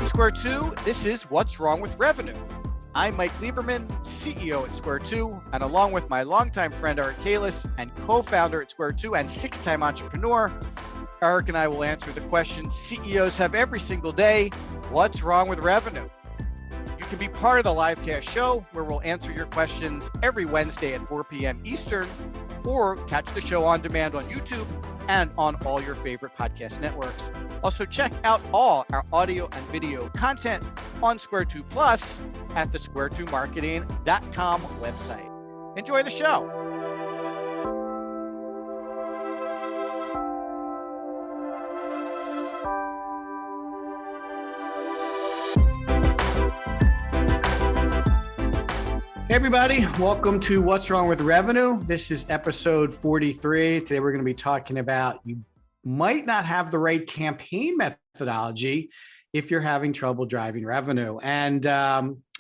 From Square 2, this is What's Wrong with Revenue. I'm Mike Lieberman, CEO at Square 2, and along with my longtime friend Eric Kalis and co-founder at Square 2 and six-time entrepreneur, Eric and I will answer the questions CEOs have every single day: what's wrong with revenue? You can be part of the live cast show where we'll answer your questions every Wednesday at 4 p.m. Eastern, or catch the show on demand on YouTube and on all your favorite podcast networks. Also, check out all our audio and video content on Square 2 Plus at the square2marketing.com website. Enjoy the show. Hey everybody, welcome to What's Wrong with Revenue. This is episode 43. Today we're going to be talking about you might not have the right campaign methodology if you're having trouble driving revenue. And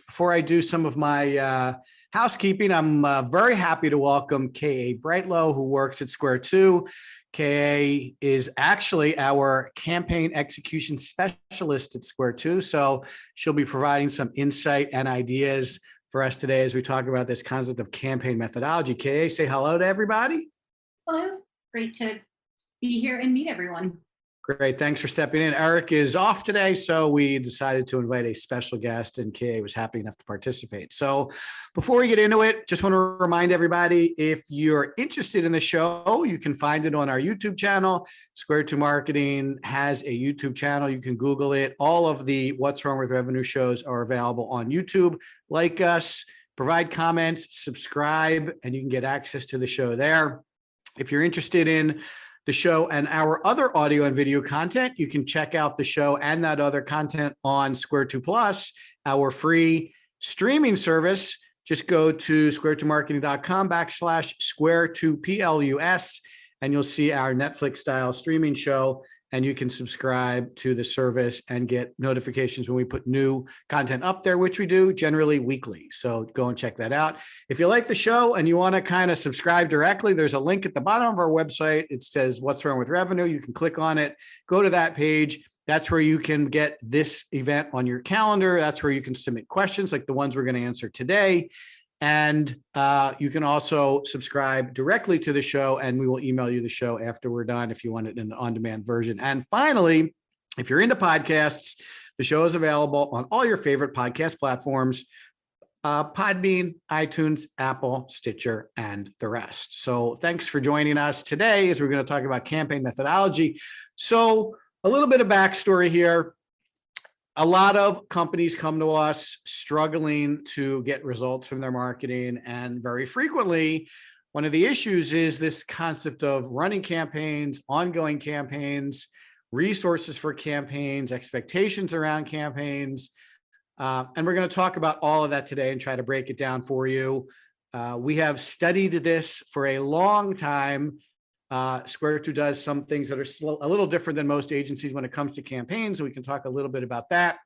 before I do some of my housekeeping, I'm very happy to welcome K.A. Brightlow, who works at Square 2. K.A. is actually our campaign execution specialist at Square 2. So she'll be providing some insight and ideas for us today as we talk about this concept of campaign methodology. K.A., say hello to everybody. Hello, great to be here and meet everyone. Great, thanks for stepping in. Eric is off today, so we decided to invite a special guest, and K.A. was happy enough to participate. So before we get into it, just want to remind everybody, if you're interested in the show, you can find it on our YouTube channel. Square 2 Marketing has a YouTube channel. You can Google it. All of the What's Wrong with Revenue shows are available on YouTube. Like us, provide comments, subscribe, and you can get access to the show there. If you're interested in the show and our other audio and video content, you can check out the show and that other content on Square 2 Plus, our free streaming service. Just go to square2marketing.com/square2plus, and you'll see our Netflix style streaming show, and you can subscribe to the service and get notifications when we put new content up there, which we do generally weekly. So go and check that out. If you like the show and you want to kind of subscribe directly, there's a link at the bottom of our website. It says What's Wrong with Revenue. You can click on it, go to that page. That's where you can get this event on your calendar. That's where you can submit questions like the ones we're going to answer today. And you can also subscribe directly to the show, and we will email you the show after we're done if you want it in an on-demand version. And finally, if you're into podcasts, the show is available on all your favorite podcast platforms: Podbean, iTunes, Apple, Stitcher, and the rest. So thanks for joining us today as we're going to talk about campaign methodology. So a little bit of backstory here. A lot of companies come to us struggling to get results from their marketing. And very frequently, one of the issues is this concept of running campaigns, ongoing campaigns, resources for campaigns, expectations around campaigns. And we're going to talk about all of that today and try to break it down for you. We have studied this for a long time. Square 2 does some things that are a little different than most agencies when it comes to campaigns, so we can talk a little bit about that.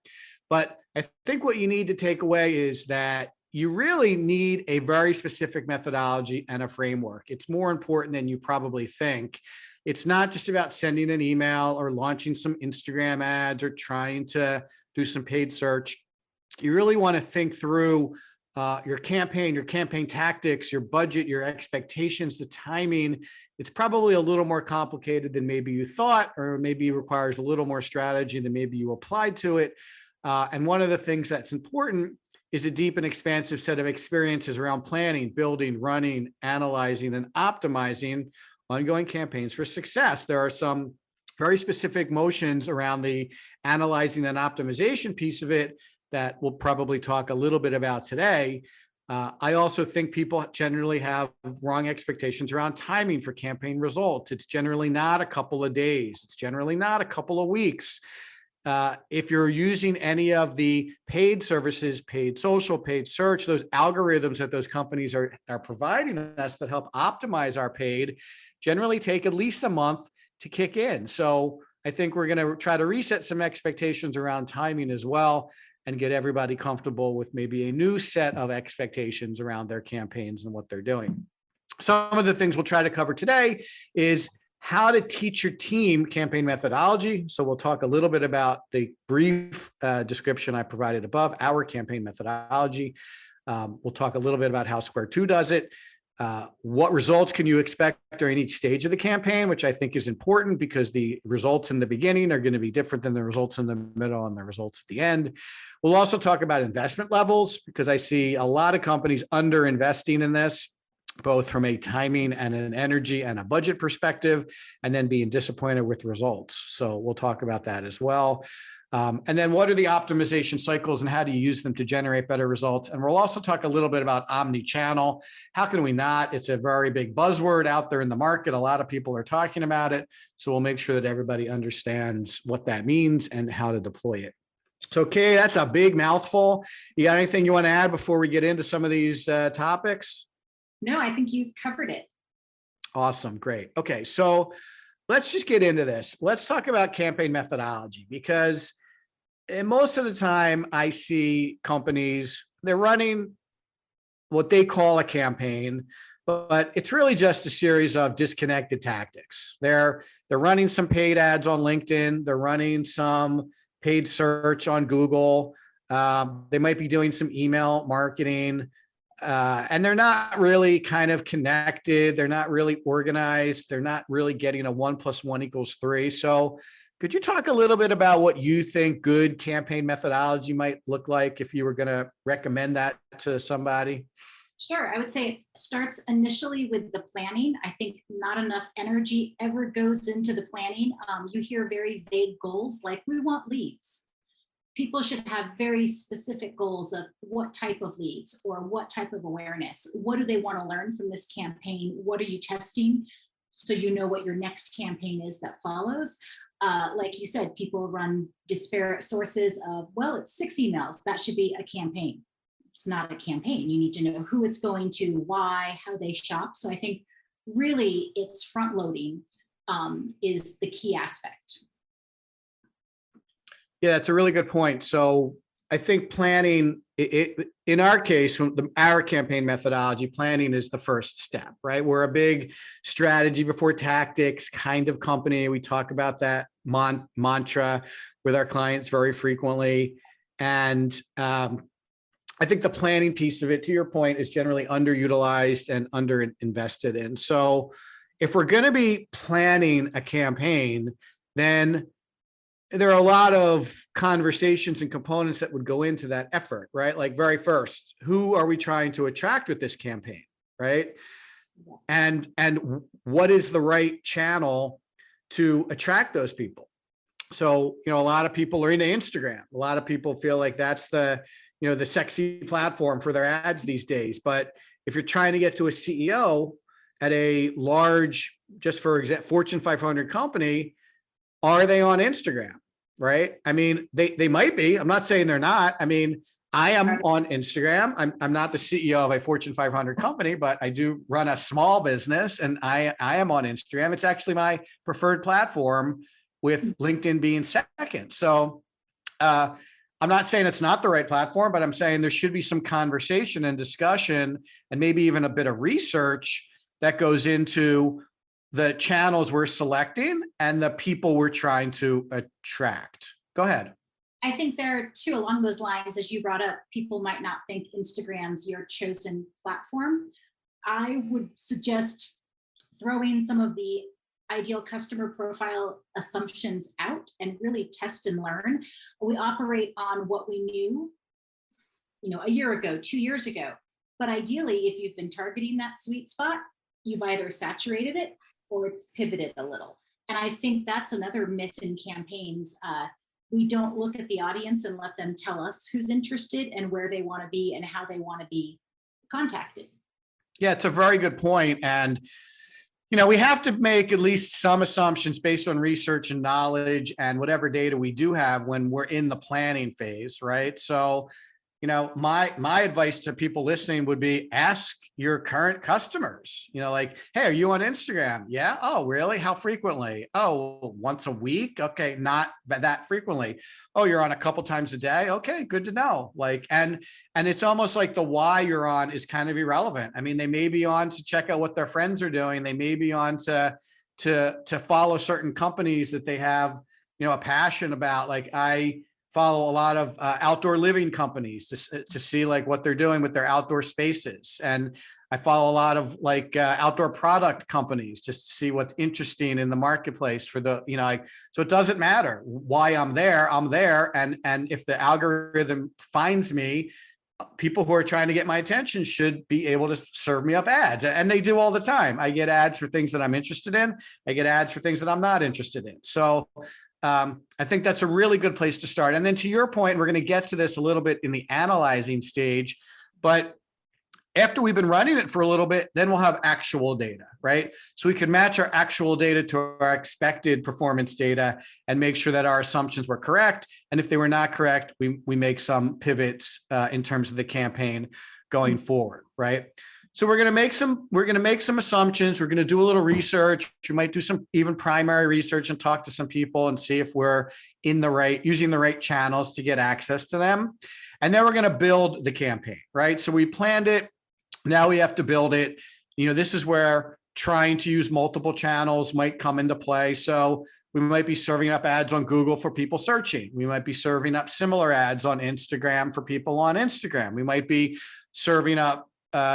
But I think what you need to take away is that you really need a very specific methodology and a framework. It's more important than you probably think. It's not just about sending an email or launching some Instagram ads or trying to do some paid search. You really want to think through your campaign tactics, your budget, your expectations, the timing. It's probably a little more complicated than maybe you thought, or maybe requires a little more strategy than maybe you applied to it. And one of the things that's important is a deep and expansive set of experiences around planning, building, running, analyzing, and optimizing ongoing campaigns for success. There are some very specific motions around the analyzing and optimization piece of it that we'll probably talk a little bit about today. I also think people generally have wrong expectations around timing for campaign results. It's generally not a couple of days. It's generally not a couple of weeks. If you're using any of the paid services, paid social, paid search, those algorithms that those companies are providing us that help optimize our paid generally take at least a month to kick in. So I think we're going to try to reset some expectations around timing as well, and get everybody comfortable with maybe a new set of expectations around their campaigns and what they're doing. Some of the things we'll try to cover today is how to teach your team campaign methodology. So we'll talk a little bit about the brief description I provided above, our campaign methodology. We'll talk a little bit about how Square 2 does it. What results can you expect during each stage of the campaign, which I think is important because the results in the beginning are going to be different than the results in the middle and the results at the end. We'll also talk about investment levels because I see a lot of companies under investing in this, both from a timing and an energy and a budget perspective, and then being disappointed with results. So we'll talk about that as well. And then what are the optimization cycles and how do you use them to generate better results? And we'll also talk a little bit about omni-channel. How can we not? It's a very big buzzword out there in the market. A lot of people are talking about it. So we'll make sure that everybody understands what that means and how to deploy it. So, Kay, that's a big mouthful. You got anything you want to add before we get into some of these topics? No, I think you've covered it. Awesome. Great. Okay. So let's just get into this. Let's talk about campaign methodology because and most of the time I see companies, they're running what they call a campaign, but it's really just a series of disconnected tactics. They're running some paid ads on LinkedIn. They're running some paid search on Google. They might be doing some email marketing, and they're not really kind of connected. They're not really organized. They're not really getting a 1 + 1 = 3. So could you talk a little bit about what you think good campaign methodology might look like if you were going to recommend that to somebody? Sure. I would say it starts initially with the planning. I think not enough energy ever goes into the planning. You hear very vague goals like we want leads. People should have very specific goals of what type of leads or what type of awareness. What do they want to learn from this campaign? What are you testing? So you know what your next campaign is that follows. Like you said, people run disparate sources of, well, it's 6 emails. That should be a campaign. It's not a campaign. You need to know who it's going to, why, how they shop. So I think really it's front loading is the key aspect. Yeah, that's a really good point. So I think planning, in our case, our campaign methodology, planning is the first step, right? We're a big strategy before tactics kind of company. We talk about that mantra with our clients very frequently. And I think the planning piece of it, to your point, is generally underutilized and underinvested in. So if we're going to be planning a campaign, then there are a lot of conversations and components that would go into that effort, right? Like very first, who are we trying to attract with this campaign, right? And what is the right channel to attract those people? So, a lot of people are into Instagram. A lot of people feel like that's the sexy platform for their ads these days. But if you're trying to get to a CEO at a large, just for example, Fortune 500 company, are they on Instagram? Right? I mean, they might be. I'm not saying they're not. I mean, I am on Instagram. I'm not the CEO of a Fortune 500 company, but I do run a small business and I am on Instagram. It's actually my preferred platform with LinkedIn being second. So I'm not saying it's not the right platform, but I'm saying there should be some conversation and discussion and maybe even a bit of research that goes into the channels we're selecting and the people we're trying to attract. Go ahead. I think there are two along those lines, as you brought up, people might not think Instagram's your chosen platform. I would suggest throwing some of the ideal customer profile assumptions out and really test and learn. We operate on what we knew, a year ago, 2 years ago. But ideally, if you've been targeting that sweet spot, you've either saturated it or it's pivoted a little. And I think that's another miss in campaigns. We don't look at the audience and let them tell us who's interested and where they want to be and how they want to be contacted. Yeah, it's a very good point. And, we have to make at least some assumptions based on research and knowledge and whatever data we do have when we're in the planning phase, right? So, my advice to people listening would be ask your current customers, like, hey, are you on Instagram? Yeah. Oh, really? How frequently? Oh, once a week. Okay. Not that frequently. Oh, you're on a couple times a day. Okay. Good to know. And it's almost like the why you're on is kind of irrelevant. I mean, they may be on to check out what their friends are doing. They may be on to, to follow certain companies that they have, a passion about. Like I follow a lot of outdoor living companies to see like what they're doing with their outdoor spaces. And I follow a lot of like outdoor product companies just to see what's interesting in the marketplace for the, so it doesn't matter why I'm there. And if the algorithm finds me, people who are trying to get my attention should be able to serve me up ads. And they do all the time. I get ads for things that I'm interested in. I get ads for things that I'm not interested in. So I think that's a really good place to start. And then to your point, we're going to get to this a little bit in the analyzing stage, but after we've been running it for a little bit, then we'll have actual data, right? So we can match our actual data to our expected performance data and make sure that our assumptions were correct. And if they were not correct, we make some pivots in terms of the campaign going forward, right? So we're going to make some assumptions. We're going to do a little research. We might do some even primary research and talk to some people and see if we're using the right channels to get access to them. And then we're going to build the campaign, right? So we planned it. Now we have to build it. This is where trying to use multiple channels might come into play. So we might be serving up ads on Google for people searching. We might be serving up similar ads on Instagram for people on Instagram. We might be serving up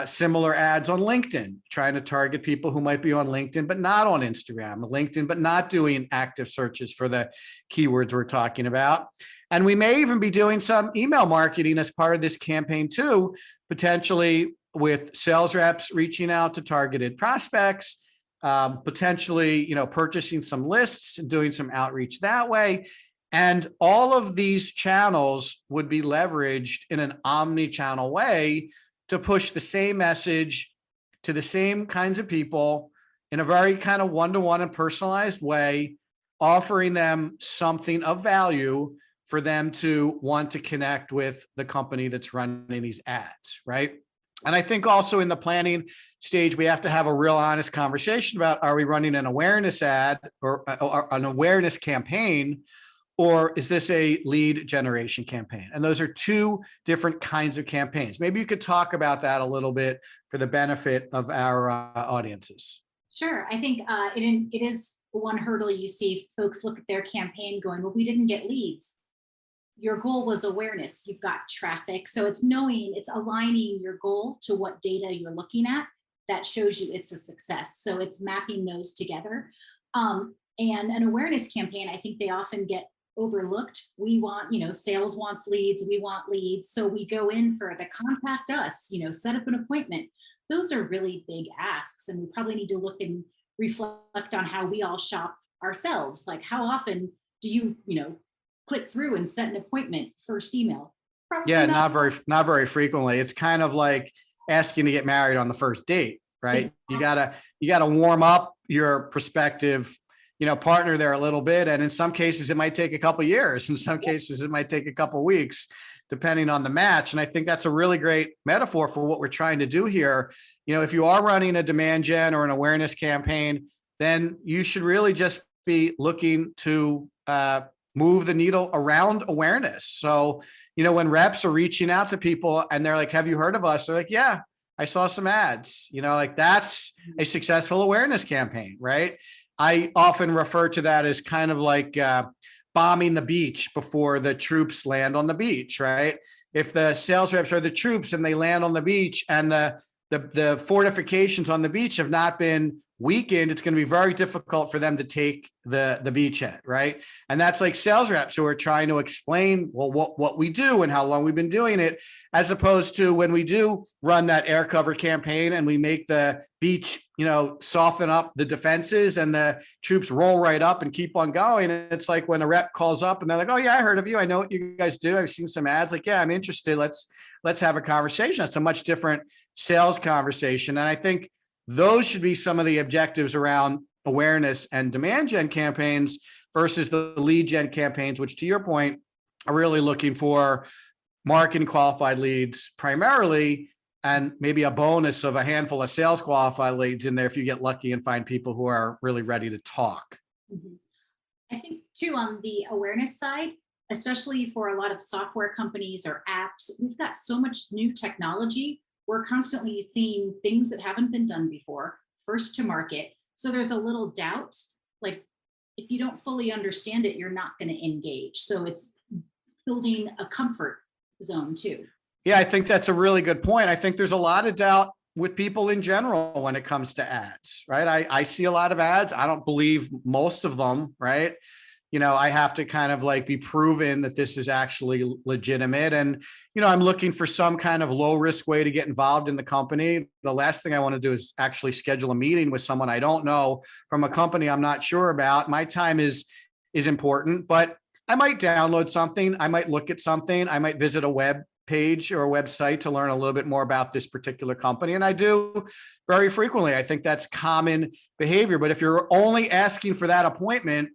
similar ads on LinkedIn, trying to target people who might be on LinkedIn, but not on Instagram, LinkedIn, but not doing active searches for the keywords we're talking about. And we may even be doing some email marketing as part of this campaign too, potentially with sales reps reaching out to targeted prospects, potentially, purchasing some lists and doing some outreach that way. And all of these channels would be leveraged in an omni-channel way to push the same message to the same kinds of people in a very kind of one-to-one and personalized way, offering them something of value for them to want to connect with the company that's running these ads, right? And I think also in the planning stage, we have to have a real honest conversation about, are we running an awareness ad or an awareness campaign, or is this a lead generation campaign? And those are two different kinds of campaigns. Maybe you could talk about that a little bit for the benefit of our audiences. Sure. I think it is one hurdle you see folks look at their campaign going, well, we didn't get leads. Your goal was awareness. You've got traffic. So it's aligning your goal to what data you're looking at that shows you it's a success. So it's mapping those together. And an awareness campaign, I think they often get overlooked. We want, sales wants leads. We want leads. So we go in for the contact us, set up an appointment. Those are really big asks. And we probably need to look and reflect on how we all shop ourselves. Like how often do you, click through and set an appointment first email? Probably yeah, not very frequently. It's kind of like asking to get married on the first date, right? Exactly. You gotta warm up your prospective, partner there a little bit. And in some cases, it might take a couple of years. In some cases, it might take a couple of weeks, depending on the match. And I think that's a really great metaphor for what we're trying to do here. If you are running a demand gen or an awareness campaign, then you should really just be looking to move the needle around awareness. So, when reps are reaching out to people and they're like, have you heard of us? They're like, yeah, I saw some ads, that's a successful awareness campaign, right? I often refer to that as kind of like bombing the beach before the troops land on the beach, right? If the sales reps are the troops and they land on the beach and the fortifications on the beach have not been weakened, it's going to be very difficult for them to take the beachhead, right? And that's like sales reps who are trying to explain, well, what we do and how long we've been doing it, as opposed to when we do run that air cover campaign and we make the beach, soften up the defenses and the troops roll right up and keep on going. And it's like when a rep calls up and they're like, oh yeah, I heard of you. I know what you guys do. I've seen some ads. Like, yeah, I'm interested. Let's have a conversation. That's a much different sales conversation. And I think those should be some of the objectives around awareness and demand gen campaigns versus the lead gen campaigns, which to your point are really looking for marketing qualified leads primarily, and maybe a bonus of a handful of sales qualified leads in there if you get lucky and find people who are really ready to talk. Mm-hmm. I think too, on the awareness side, especially for a lot of software companies or apps, we've got so much new technology. We're constantly seeing things that haven't been done before, first to market. So there's a little doubt, like if you don't fully understand it, you're not going to engage. So it's building a comfort zone too. Yeah, I think that's a really good point. I think there's a lot of doubt with people in general when it comes to ads, right? I see a lot of ads. I don't believe most of them, right? I have to kind of like be proven that this is actually legitimate. And, I'm looking for some kind of low risk way to get involved in the company. The last thing I want to do is actually schedule a meeting with someone I don't know from a company I'm not sure about. My time is important, but I might download something. I might look at something. I might visit a web page or a website to learn a little bit more about this particular company. And I do very frequently. I think that's common behavior. But if you're only asking for that appointment,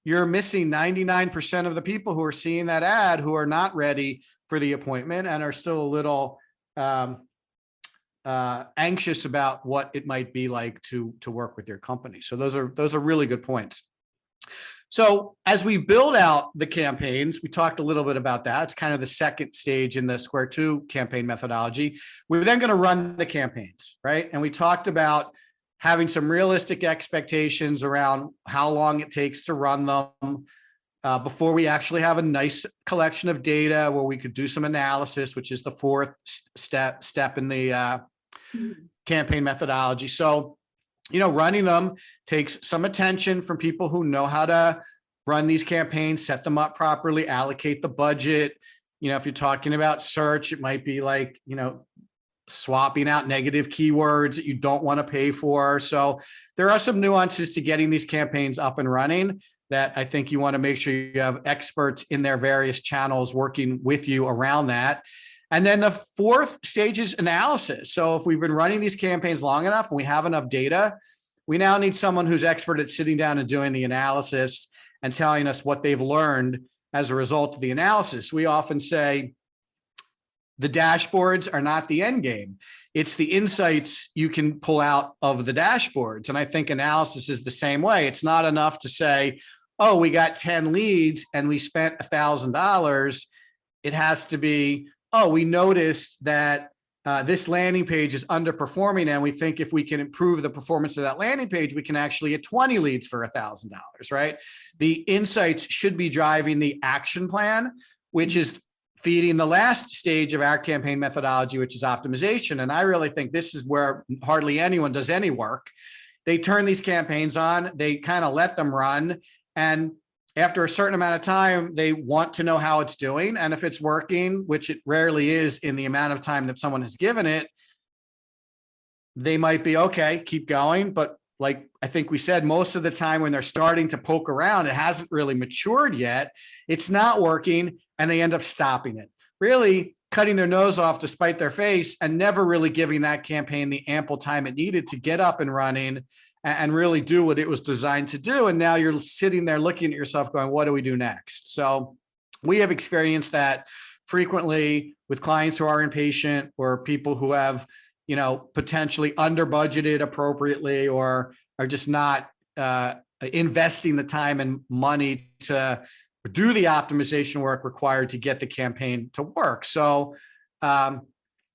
you're missing 99% of the people who are seeing that ad who are not ready for the appointment and are still a little anxious about what it might be like to work with your company. So those are really good points. So as we build out the campaigns, we talked a little bit about that. It's kind of the second stage in the Square 2 campaign methodology. We're then going to run the campaigns, right? And we talked about having some realistic expectations around how long it takes to run them before we actually have a nice collection of data where we could do some analysis, which is the fourth step in the campaign methodology. So running them takes some attention from people who know how to run these campaigns, set them up properly, allocate the budget. If you're talking about search, it might be like, swapping out negative keywords that you don't want to pay for. So there are some nuances to getting these campaigns up and running that I think you want to make sure you have experts in their various channels working with you around that. And then the fourth stage is analysis. So if we've been running these campaigns long enough and we have enough data, we now need someone who's expert at sitting down and doing the analysis and telling us what they've learned as a result of the analysis. We often say the dashboards are not the end game. It's the insights you can pull out of the dashboards. And I think analysis is the same way. It's not enough to say, oh, we got 10 leads and we spent $1,000. It has to be, oh, we noticed that this landing page is underperforming, and we think if we can improve the performance of that landing page, we can actually get 20 leads for $1,000, right? The insights should be driving the action plan, which is feeding the last stage of our campaign methodology, which is optimization. And I really think this is where hardly anyone does any work. They turn these campaigns on, they kind of let them run, and after a certain amount of time, they want to know how it's doing. And if it's working, which it rarely is in the amount of time that someone has given it, they might be, okay, keep going. But like I think we said, most of the time when they're starting to poke around, it hasn't really matured yet. It's not working, and they end up stopping it, really cutting their nose off to spite their face and never really giving that campaign the ample time it needed to get up and running and really do what it was designed to do. And now you're sitting there looking at yourself going, what do we do next? So we have experienced that frequently with clients who are impatient or people who have, potentially under budgeted appropriately or are just not investing the time and money to do the optimization work required to get the campaign to work. So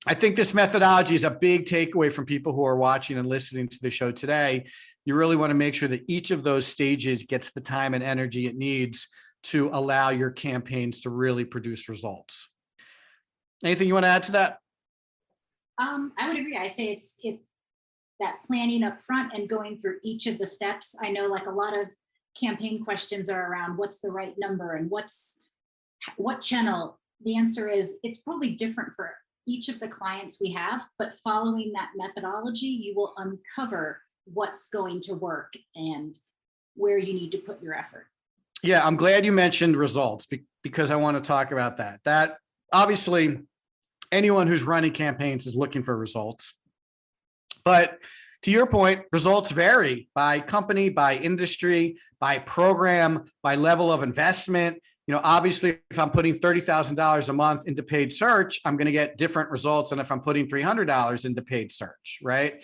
I think this methodology is a big takeaway from people who are watching and listening to the show today. You really want to make sure that each of those stages gets the time and energy it needs to allow your campaigns to really produce results. Anything you want to add to that? I would agree. I say it's that planning up front and going through each of the steps. I know like a lot of campaign questions are around what's the right number and what channel. The answer is it's probably different for each of the clients we have, but following that methodology, you will uncover what's going to work and where you need to put your effort. Yeah, I'm glad you mentioned results because I want to talk about that. That obviously anyone who's running campaigns is looking for results. But to your point, results vary by company, by industry, by program, by level of investment. Obviously, if I'm putting $30,000 a month into paid search, I'm going to get different results than if I'm putting $300 into paid search, right?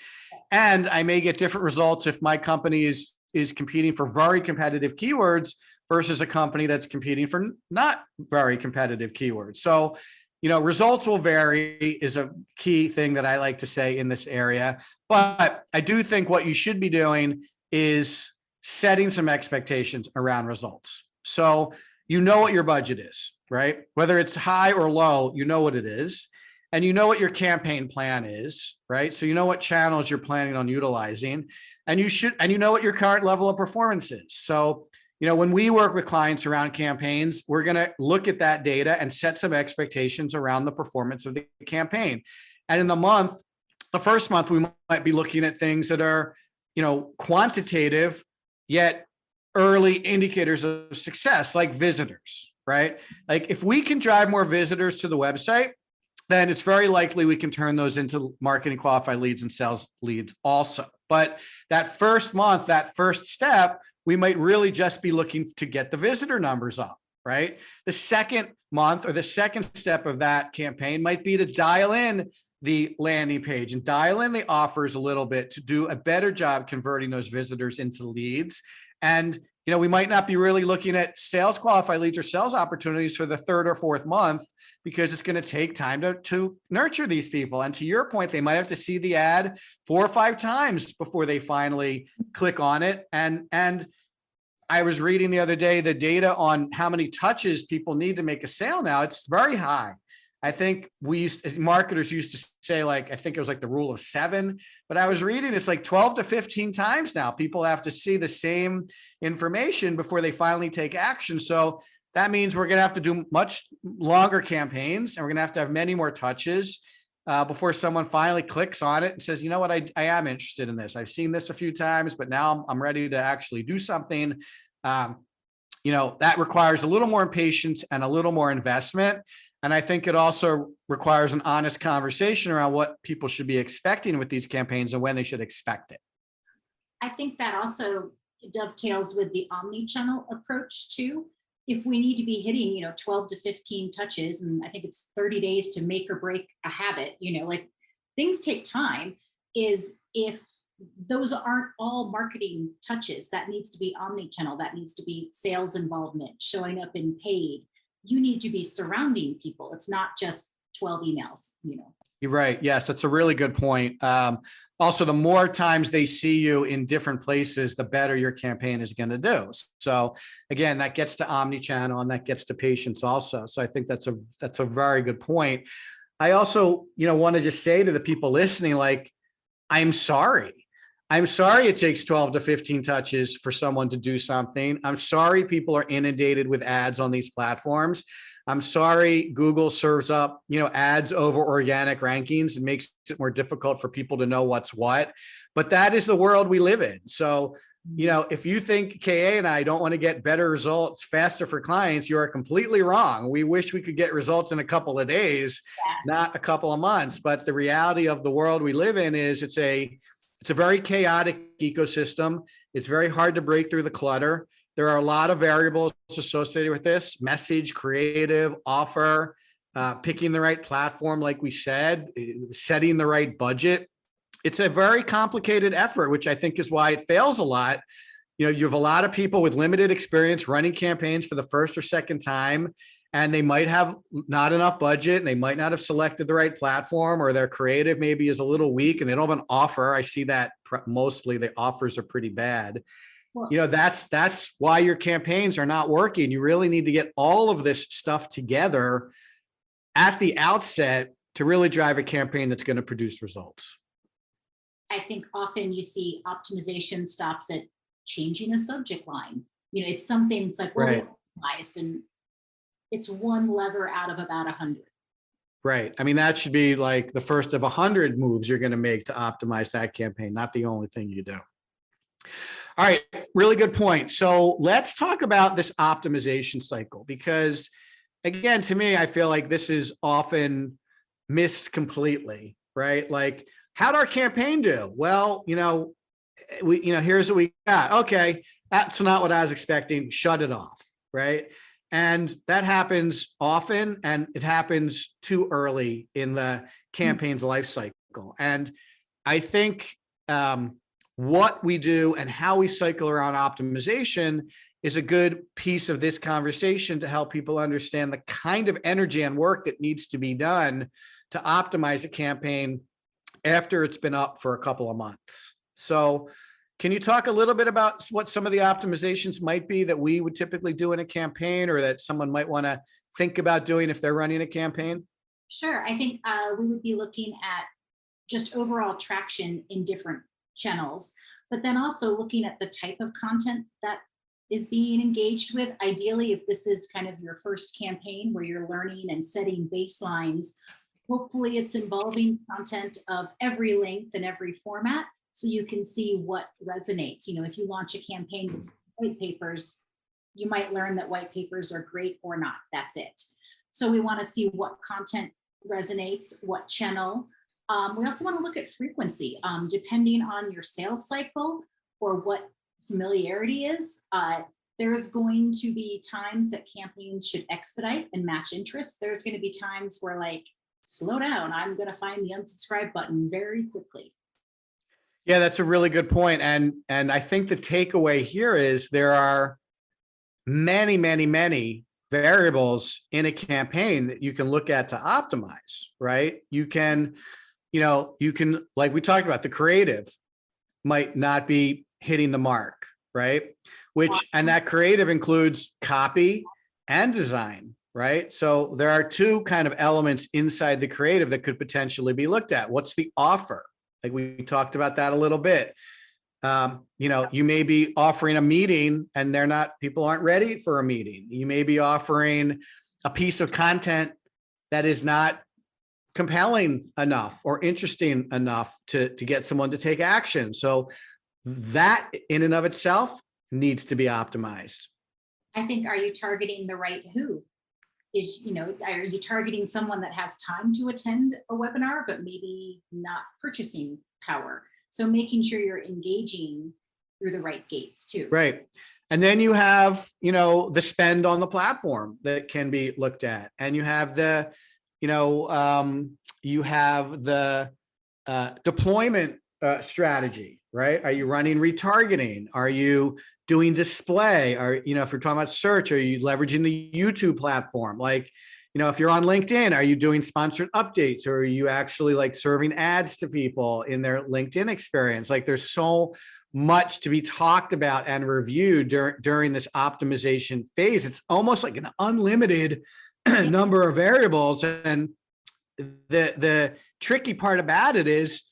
And I may get different results if my company is competing for very competitive keywords versus a company that's competing for not very competitive keywords. So, results will vary is a key thing that I like to say in this area. But I do think what you should be doing is setting some expectations around results. So you know what your budget is, right? Whether it's high or low, you know what it is. And you know what your campaign plan is, right? So you know what channels you're planning on utilizing. And you know what your current level of performance is. So, when we work with clients around campaigns, we're going to look at that data and set some expectations around the performance of the campaign. And in the first month, we might be looking at things that are, quantitative, yet early indicators of success, like visitors, right? Like if we can drive more visitors to the website, then it's very likely we can turn those into marketing qualified leads and sales leads also. But that first month, that first step, we might really just be looking to get the visitor numbers up, right? The second month or the second step of that campaign might be to dial in the landing page and dial in the offers a little bit to do a better job converting those visitors into leads. And, we might not be really looking at sales qualified leads or sales opportunities for the third or fourth month, because it's going to take time to nurture these people. And to your point, they might have to see the ad 4 or 5 times before they finally click on it. And I was reading the other day, the data on how many touches people need to make a sale now, it's very high. I think marketers used to say, I think it was like the rule of 7, but I was reading it's like 12 to 15 times now. People have to see the same information before they finally take action. So that means we're going to have to do much longer campaigns, and we're going to have many more touches before someone finally clicks on it and says, you know what, I am interested in this. I've seen this a few times, but now I'm ready to actually do something. That requires a little more patience and a little more investment. And I think it also requires an honest conversation around what people should be expecting with these campaigns and when they should expect it. I think that also dovetails with the omni-channel approach too. If we need to be hitting, 12 to 15 touches, and I think it's 30 days to make or break a habit, things take time, is if those aren't all marketing touches, that needs to be omni-channel, that needs to be sales involvement, showing up in paid. You need to be surrounding people. It's not just 12 emails, You're right. Yes, that's a really good point. Also, the more times they see you in different places, the better your campaign is going to do. So again, that gets to omni-channel and that gets to patience also. So I think that's a very good point. I also, want to just say to the people listening, I'm sorry. I'm sorry it takes 12 to 15 touches for someone to do something. I'm sorry people are inundated with ads on these platforms. I'm sorry Google serves up, ads over organic rankings and makes it more difficult for people to know what's what. But that is the world we live in. So, if you think KA and I don't want to get better results faster for clients, you are completely wrong. We wish we could get results in a couple of days, not a couple of months. But the reality of the world we live in is it's a very chaotic ecosystem. It's very hard to break through the clutter. There are a lot of variables associated with this: message, creative, offer, picking the right platform, like we said, setting the right budget. It's a very complicated effort, which I think is why it fails a lot. You have a lot of people with limited experience running campaigns for the first or second time, and they might have not enough budget, and they might not have selected the right platform, or their creative maybe is a little weak and they don't have an offer. I see that mostly the offers are pretty bad. Well, that's why your campaigns are not working. You really need to get all of this stuff together at the outset to really drive a campaign that's going to produce results. I think often you see optimization stops at changing a subject line. It's something, it's like, well, right. Optimized, and it's one lever out of about 100. Right. I mean, that should be like the first of 100 moves you're going to make to optimize that campaign, not the only thing you do. All right. Really good point. So let's talk about this optimization cycle, because again, to me, I feel like this is often missed completely, right? Like, how'd our campaign do? Well, here's what we got. Okay. That's not what I was expecting. Shut it off. Right. And that happens often, and it happens too early in the campaign's life cycle. And I think what we do and how we cycle around optimization is a good piece of this conversation to help people understand the kind of energy and work that needs to be done to optimize a campaign after it's been up for a couple of months. So Can you talk a little bit about what some of the optimizations might be that we would typically do in a campaign, or that someone might want to think about doing if they're running a campaign? Sure. I think we would be looking at just overall traction in different channels, but then also looking at the type of content that is being engaged with. Ideally, if this is kind of your first campaign where you're learning and setting baselines, hopefully it's involving content of every length and every format, so you can see what resonates. You know, if you launch a campaign with white papers, you might learn that white papers are great or not. That's it. So we want to see what content resonates, what channel. We also want to look at frequency, depending on your sales cycle or what familiarity is. There's going to be times that campaigns should expedite and match interest. There's going to be times where, like, slow down, I'm going to find the unsubscribe button very quickly. Yeah, that's a really good point. And I think the takeaway here is there are many, many, many variables in a campaign that you can look at to optimize, right? You can, like we talked about, the creative might not be hitting the mark, right? And that creative includes copy and design, right? So there are two kind of elements inside the creative that could potentially be looked at. What's the offer? Like we talked about that a little bit. You may be offering a meeting and people aren't ready for a meeting. You may be offering a piece of content that is not compelling enough or interesting enough to get someone to take action. So that in and of itself needs to be optimized. I think, are you targeting the right who? Are you targeting someone that has time to attend a webinar, but maybe not purchasing power? So making sure you're engaging through the right gates too. Right. And then you have, the spend on the platform that can be looked at. And you have the, deployment strategy, right? Are you running retargeting? Are you doing display? Or, if you're talking about search, are you leveraging the YouTube platform? Like, if you're on LinkedIn, are you doing sponsored updates, or are you actually like serving ads to people in their LinkedIn experience? Like, there's so much to be talked about and reviewed during this optimization phase. It's almost like an unlimited number of variables. And the tricky part about it is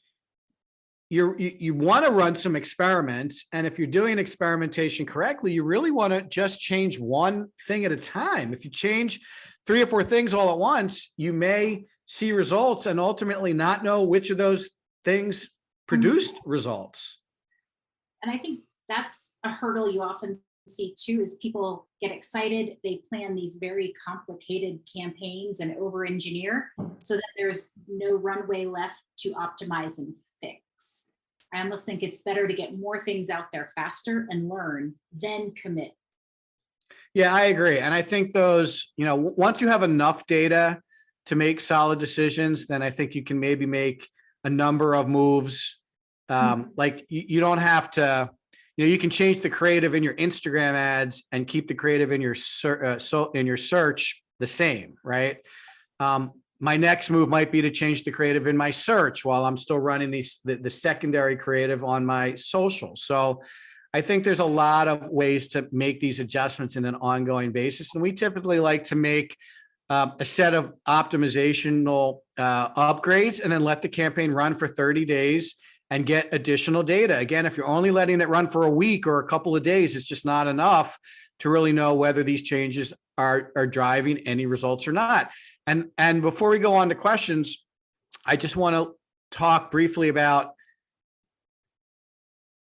you want to run some experiments. And if you're doing experimentation correctly, you really want to just change one thing at a time. If you change 3 or 4 things all at once, you may see results and ultimately not know which of those things produced results. And I think that's a hurdle you often see too, is people get excited. They plan these very complicated campaigns and over-engineer so that there's no runway left to optimize and fix. I almost think it's better to get more things out there faster and learn, then commit. Yeah, I agree. And I think those, once you have enough data to make solid decisions, then I think you can maybe make a number of moves. Like you don't have to, you can change the creative in your Instagram ads and keep the creative in your search the same, right? My next move might be to change the creative in my search while I'm still running the secondary creative on my social. So I think there's a lot of ways to make these adjustments in an ongoing basis. And we typically like to make a set of optimizational upgrades and then let the campaign run for 30 days and get additional data. Again, if you're only letting it run for a week or a couple of days, it's just not enough to really know whether these changes are driving any results or not. And before we go on to questions, I just want to talk briefly about,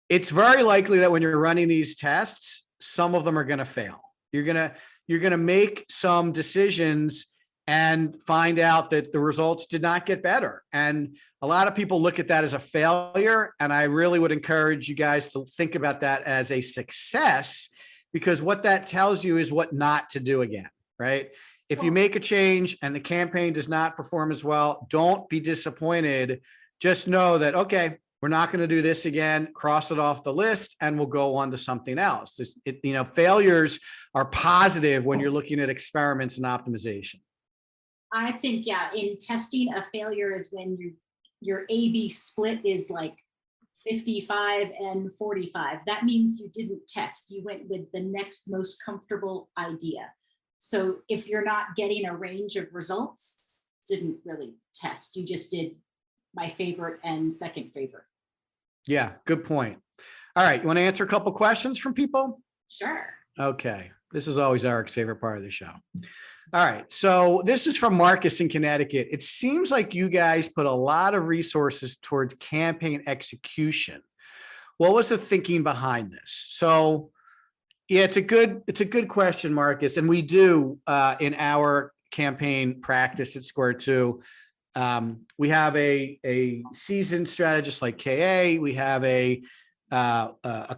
it's very likely that when you're running these tests, some of them are going to fail. You're going to make some decisions and find out that the results did not get better. And a lot of people look at that as a failure. And I really would encourage you guys to think about that as a success, because what that tells you is what not to do again, right? If you make a change and the campaign does not perform as well, don't be disappointed. Just know that, okay, we're not going to do this again, cross it off the list, and we'll go on to something else. Failures are positive when you're looking at experiments and optimization. I think, yeah, in testing, a failure is when your A/B split is like 55 and 45. That means you didn't test. You went with the next most comfortable idea. So if you're not getting a range of results, didn't really test. You just did my favorite and second favorite. Yeah, good point. All right, you want to answer a couple questions from people? Sure. Okay, this is always Eric's favorite part of the show. All right, so this is from Marcus in Connecticut. It seems like you guys put a lot of resources towards campaign execution. What was the thinking behind this? So, yeah, it's a good question, Marcus, and we do in our campaign practice at Square Two. We have a seasoned strategist like KA. We have a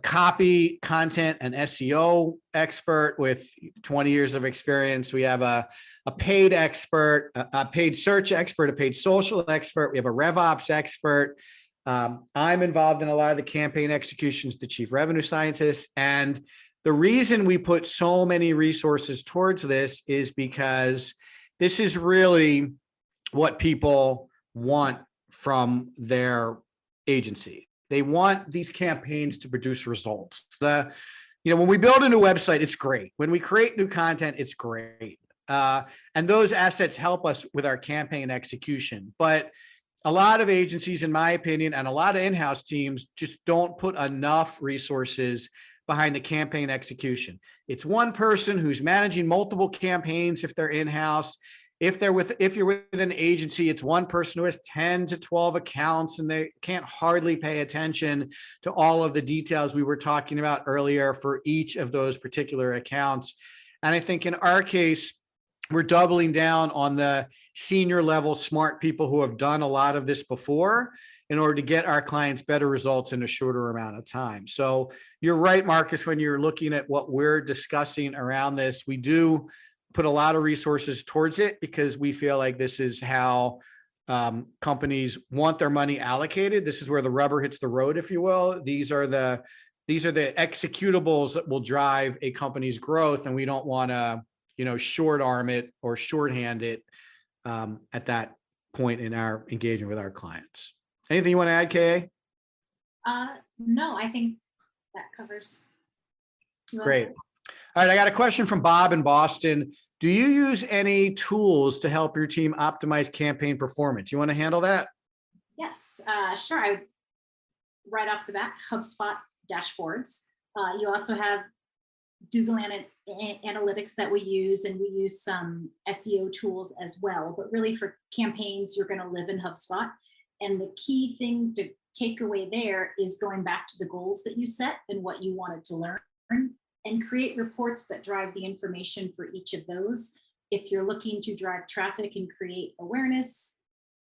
copy, content, and SEO expert with 20 years of experience. We have a paid expert, a paid search expert, a paid social expert. We have a RevOps expert. I'm involved in a lot of the campaign executions, the chief revenue scientist. And the reason we put so many resources towards this is because this is really what people want from their agency. They want these campaigns to produce results. When we build a new website, it's great. When we create new content, it's great. And those assets help us with our campaign execution. But a lot of agencies, in my opinion, and a lot of in-house teams just don't put enough resources behind the campaign execution. It's one person who's managing multiple campaigns if they're in-house. If you're with an agency, it's one person who has 10 to 12 accounts and they can't hardly pay attention to all of the details we were talking about earlier for each of those particular accounts. And I think in our case, we're doubling down on the senior level smart people who have done a lot of this before in order to get our clients better results in a shorter amount of time. So you're right, Marcus, when you're looking at what we're discussing around this, we do put a lot of resources towards it because we feel like this is how companies want their money allocated. This is where the rubber hits the road, if you will. These are the executables that will drive a company's growth, and we don't want to, short arm it or shorthand it at that point in our engagement with our clients. Anything you want to add, KA? No, I think that covers. Great. All right, I got a question from Bob in Boston. Do you use any tools to help your team optimize campaign performance? You want to handle that? Yes, sure. Right off the bat, HubSpot dashboards. You also have Google Analytics that we use, and we use some SEO tools as well. But really for campaigns, you're going to live in HubSpot. And the key thing to take away there is going back to the goals that you set and what you wanted to learn, and create reports that drive the information for each of those. If you're looking to drive traffic and create awareness,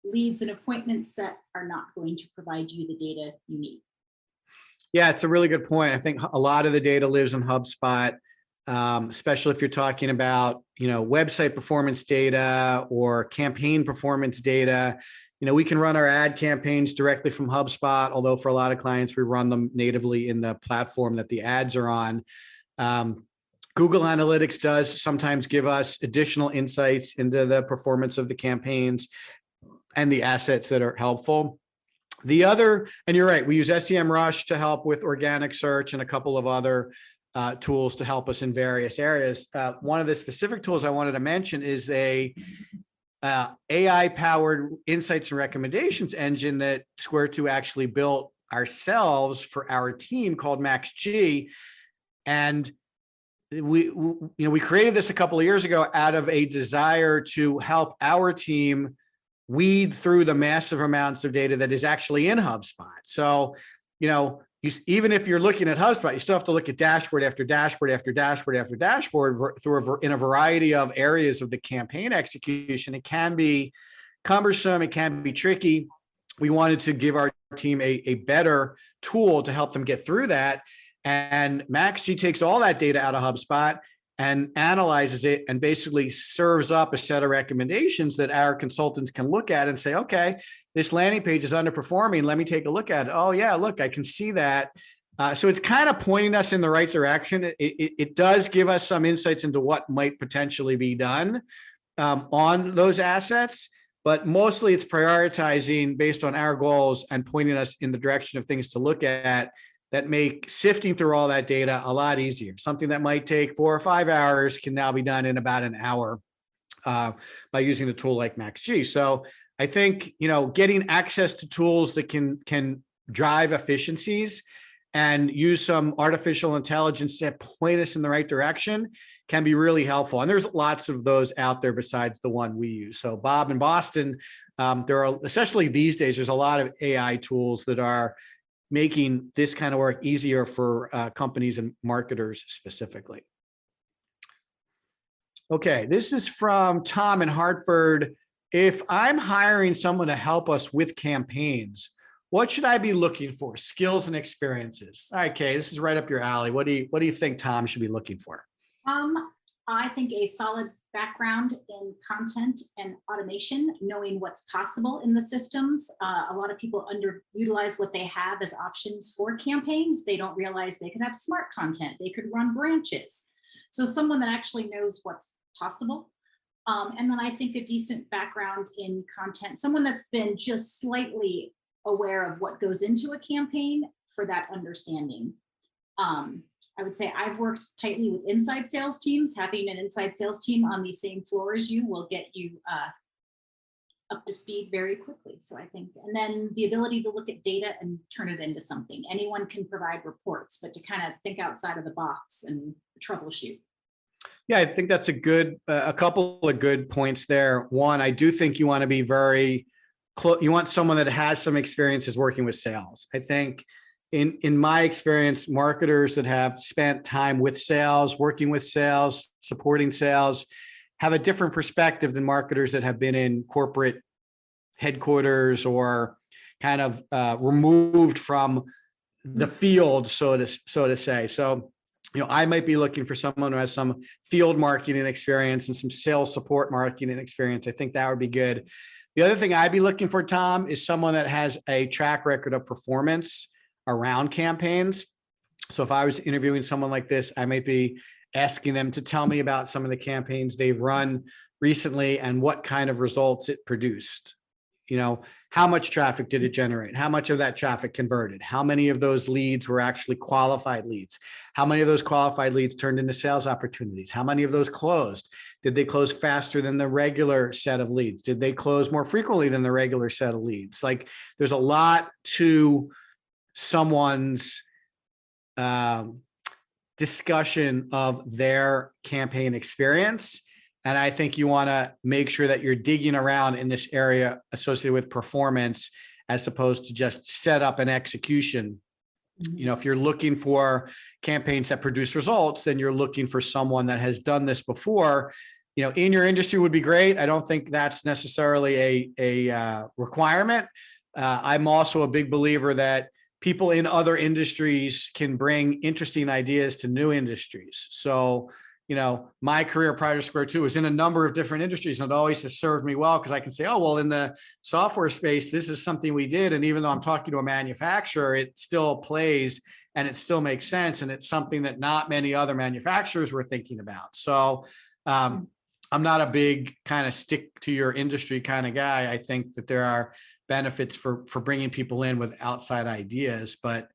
leads and appointments set are not going to provide you the data you need. Yeah, it's a really good point. I think a lot of the data lives in HubSpot, especially if you're talking about, website performance data or campaign performance data. We can run our ad campaigns directly from HubSpot, although for a lot of clients, we run them natively in the platform that the ads are on. Google Analytics does sometimes give us additional insights into the performance of the campaigns and the assets that are helpful. The other, and you're right, we use SEMrush to help with organic search and a couple of other tools to help us in various areas. One of the specific tools I wanted to mention is a AI-powered insights and recommendations engine that Square 2 actually built ourselves for our team called MaxG. And we created this a couple of years ago out of a desire to help our team weed through the massive amounts of data that is actually in HubSpot. So, even if you're looking at HubSpot, you still have to look at dashboard after dashboard after dashboard after dashboard in a variety of areas of the campaign execution. It can be cumbersome. It can be tricky. We wanted to give our team a better tool to help them get through that. And MaxG takes all that data out of HubSpot and analyzes it and basically serves up a set of recommendations that our consultants can look at and say, okay, this landing page is underperforming. Let me take a look at it. Oh yeah, look, I can see that. So it's kind of pointing us in the right direction. It does give us some insights into what might potentially be done on those assets, but mostly it's prioritizing based on our goals and pointing us in the direction of things to look at that make sifting through all that data a lot easier. Something that might take 4 or 5 hours can now be done in about an hour by using a tool like MaxG. So I think, getting access to tools that can drive efficiencies and use some artificial intelligence to point us in the right direction can be really helpful. And there's lots of those out there besides the one we use. So Bob in Boston, there are, especially these days, there's a lot of AI tools that are making this kind of work easier for companies and marketers specifically. Okay, this is from Tom in Hartford. If I'm hiring someone to help us with campaigns, what should I be looking for? Skills and experiences. All right, Kay, this is right up your alley. What do you think Tom should be looking for? I think a solid background in content and automation, knowing what's possible in the systems. A lot of people underutilize what they have as options for campaigns. They don't realize they could have smart content. They could run branches. So someone that actually knows what's possible. And then I think a decent background in content, someone that's been just slightly aware of what goes into a campaign for that understanding. I would say I've worked tightly with inside sales teams. Having an inside sales team on the same floor as you will get you up to speed very quickly. So I think, and then the ability to look at data and turn it into something. Anyone can provide reports, but to kind of think outside of the box and troubleshoot. Yeah, I think that's a couple of good points there. One, I do think you want to be very close. You want someone that has some experiences working with sales. I think in my experience, marketers that have spent time with sales, working with sales, supporting sales, have a different perspective than marketers that have been in corporate headquarters or kind of removed from the field, so to say. So, I might be looking for someone who has some field marketing experience and some sales support marketing experience. I think that would be good. The other thing I'd be looking for, Tom, is someone that has a track record of performance around campaigns. So if I was interviewing someone like this, I might be asking them to tell me about some of the campaigns they've run recently and what kind of results it produced. How much traffic did it generate? How much of that traffic converted? How many of those leads were actually qualified leads? How many of those qualified leads turned into sales opportunities? How many of those closed? Did they close faster than the regular set of leads? Did they close more frequently than the regular set of leads? Like, there's a lot to someone's discussion of their campaign experience. And I think you want to make sure that you're digging around in this area associated with performance, as opposed to just set up an execution. If you're looking for campaigns that produce results, then you're looking for someone that has done this before. In your industry would be great. I don't think that's necessarily a requirement. I'm also a big believer that people in other industries can bring interesting ideas to new industries. So, my career prior to Square 2 was in a number of different industries, and it always has served me well because I can say, oh, well, in the software space, this is something we did. And even though I'm talking to a manufacturer, it still plays and it still makes sense. And it's something that not many other manufacturers were thinking about. So I'm not a big kind of stick to your industry kind of guy. I think that there are benefits for bringing people in with outside ideas. But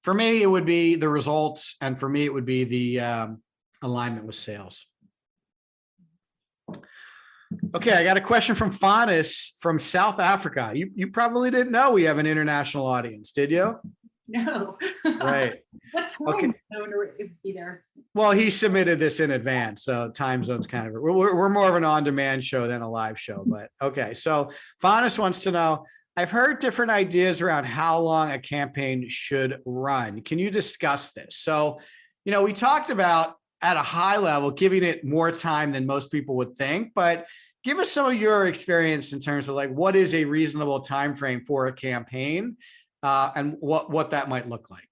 for me, it would be the results. And for me, it would be the alignment with sales. Okay, I got a question from Fanis from South Africa. You probably didn't know we have an international audience, did you? No. Right. What time Okay. zone would it be there? Well, he submitted this in advance, so time zone's kind of, we're more of an on-demand show than a live show, but okay. So Fanis wants to know, I've heard different ideas around how long a campaign should run. Can you discuss this? So, we talked about at a high level, giving it more time than most people would think, but give us some of your experience in terms of like, what is a reasonable time frame for a campaign and what that might look like.